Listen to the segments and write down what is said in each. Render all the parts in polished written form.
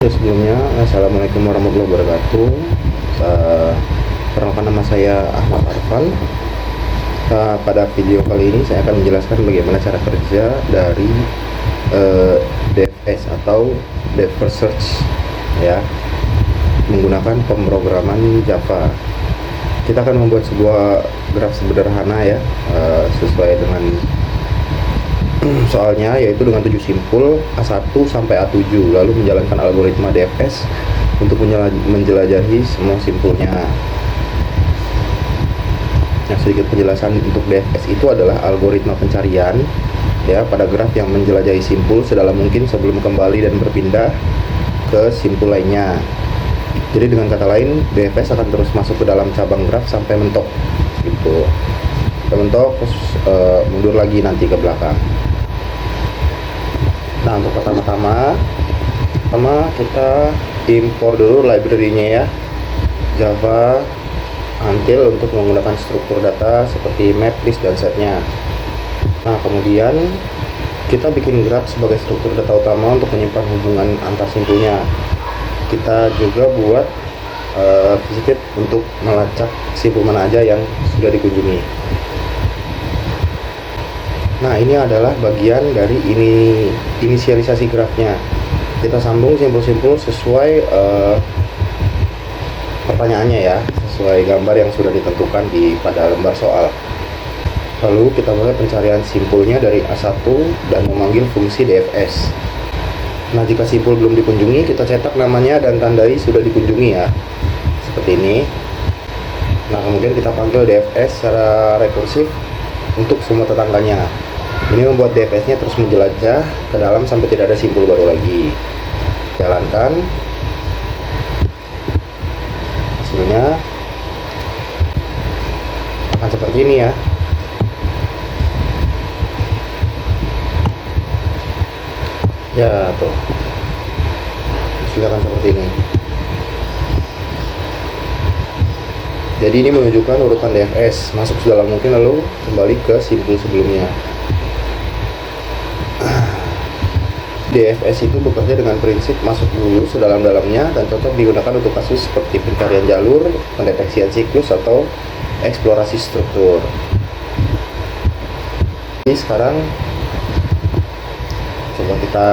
Sebelumnya, Assalamualaikum warahmatullahi wabarakatuh. Eh, Perkenalkan, nama saya Ahmad Arfan. Pada video kali ini saya akan menjelaskan bagaimana cara kerja dari DFS atau Dev Search, ya, menggunakan pemrograman Java. Kita akan membuat sebuah graf sederhana, ya, sesuai dengan soalnya, yaitu dengan 7 simpul A1 sampai A7, lalu menjalankan algoritma DFS untuk menjelajahi semua simpulnya. Nah, sedikit penjelasan untuk DFS itu adalah algoritma pencarian, ya, pada graf yang menjelajahi simpul sedalam mungkin sebelum kembali dan berpindah ke simpul lainnya. Jadi dengan kata lain, DFS akan terus masuk ke dalam cabang graf sampai mentok, gitu. Sampai mentok, terus mundur lagi nanti ke belakang. Nah, untuk pertama kita impor dulu library-nya, ya, Java Until, untuk menggunakan struktur data seperti map, list, dan setnya. Nah, kemudian kita bikin graph sebagai struktur data utama untuk menyimpan hubungan antar simpulnya. Kita juga buat visit untuk melacak simpul mana aja yang sudah dikunjungi. Nah, ini adalah bagian dari inisialisasi grafnya. Kita sambung simpul-simpul sesuai pertanyaannya, ya, sesuai gambar yang sudah ditentukan pada lembar soal. Lalu kita mulai pencarian simpulnya dari A1 dan memanggil fungsi DFS. Nah, jika simpul belum dikunjungi, kita cetak namanya dan tandai sudah dikunjungi, ya, seperti ini. Nah, kemudian kita panggil DFS secara rekursif untuk semua tetangganya. Ini membuat DFS-nya terus menjelajah ke dalam sampai tidak ada simpul baru lagi. Jalankan. Hasilnya akan seperti ini, ya. Ya, tuh. Hasilnya akan seperti ini. Jadi ini menunjukkan urutan DFS masuk sedalam mungkin lalu kembali ke simpul sebelumnya. DFS itu bekerja dengan prinsip masuk dulu sedalam-dalamnya dan cocok digunakan untuk kasus seperti pencarian jalur, pendeteksian siklus, atau eksplorasi struktur. Ini sekarang coba kita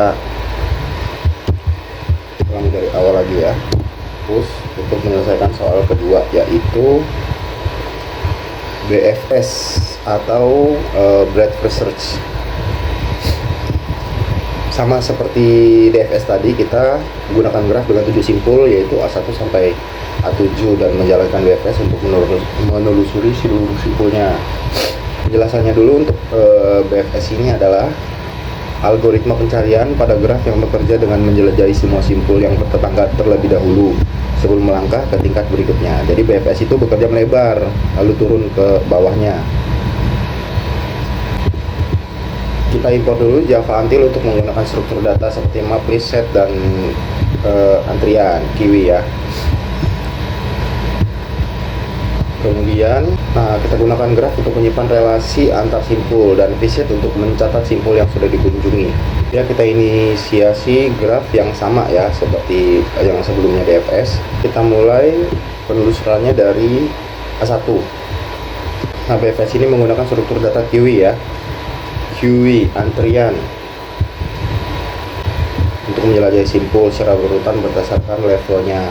ulangi dari awal lagi, ya. Terus untuk menyelesaikan soal kedua, yaitu BFS atau Breadth Search. Sama seperti DFS tadi, kita gunakan graf dengan 7 simpul, yaitu A1 sampai A7, dan menjalankan BFS untuk menelusuri seluruh simpulnya. Penjelasannya dulu untuk BFS ini adalah algoritma pencarian pada graf yang bekerja dengan menjelajahi semua simpul yang bertetangga terlebih dahulu sebelum melangkah ke tingkat berikutnya. Jadi BFS itu bekerja melebar lalu turun ke bawahnya. Kita impor dulu Java Until untuk menggunakan struktur data seperti map, list, set, dan antrian kiwi, ya. Kemudian, kita gunakan graf untuk menyimpan relasi antar simpul dan visit untuk mencatat simpul yang sudah dikunjungi. Ya, kita inisiasi graf yang sama, ya, seperti yang sebelumnya DFS. Kita mulai penelusurannya dari A1. Nah, BFS ini menggunakan struktur data kiwi, ya. QW antrian untuk menjelajahi simpul secara berurutan berdasarkan levelnya.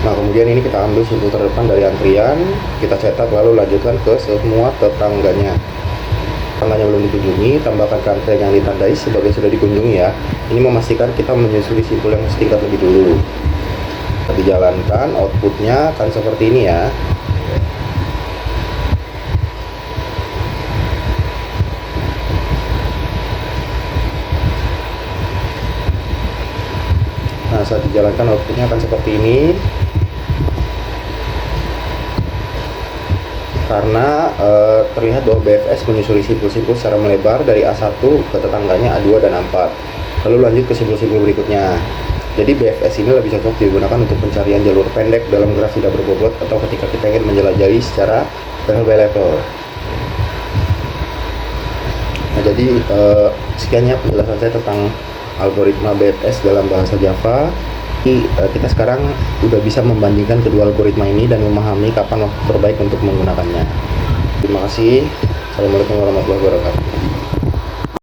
Nah, kemudian ini kita ambil simpul terdepan dari antrian, kita cetak lalu lanjutkan ke semua tetangganya. Tetangganya belum dikunjungi, tambahkan ke antrian yang ditandai sebagai sudah dikunjungi, ya. Ini memastikan kita menyusuri simpul yang setingkat lebih dulu. Kita dijalankan, outputnya akan seperti ini, ya. Nah, saat dijalankan outputnya akan seperti ini. Karena terlihat bahwa BFS menyusuri simpul-simpul secara melebar dari A1 ke tetangganya A2 dan A4, lalu lanjut ke simpul-simpul berikutnya. Jadi BFS ini lebih cocok digunakan untuk pencarian jalur pendek dalam graf tidak berbobot atau ketika kita ingin menjelajahi secara level by level. Nah, jadi sekiannya penjelasan saya tentang algoritma BFS dalam bahasa Java. Kita sekarang udah bisa membandingkan kedua algoritma ini dan memahami kapan waktu terbaik untuk menggunakannya. Terima kasih. Assalamualaikum warahmatullahi wabarakatuh.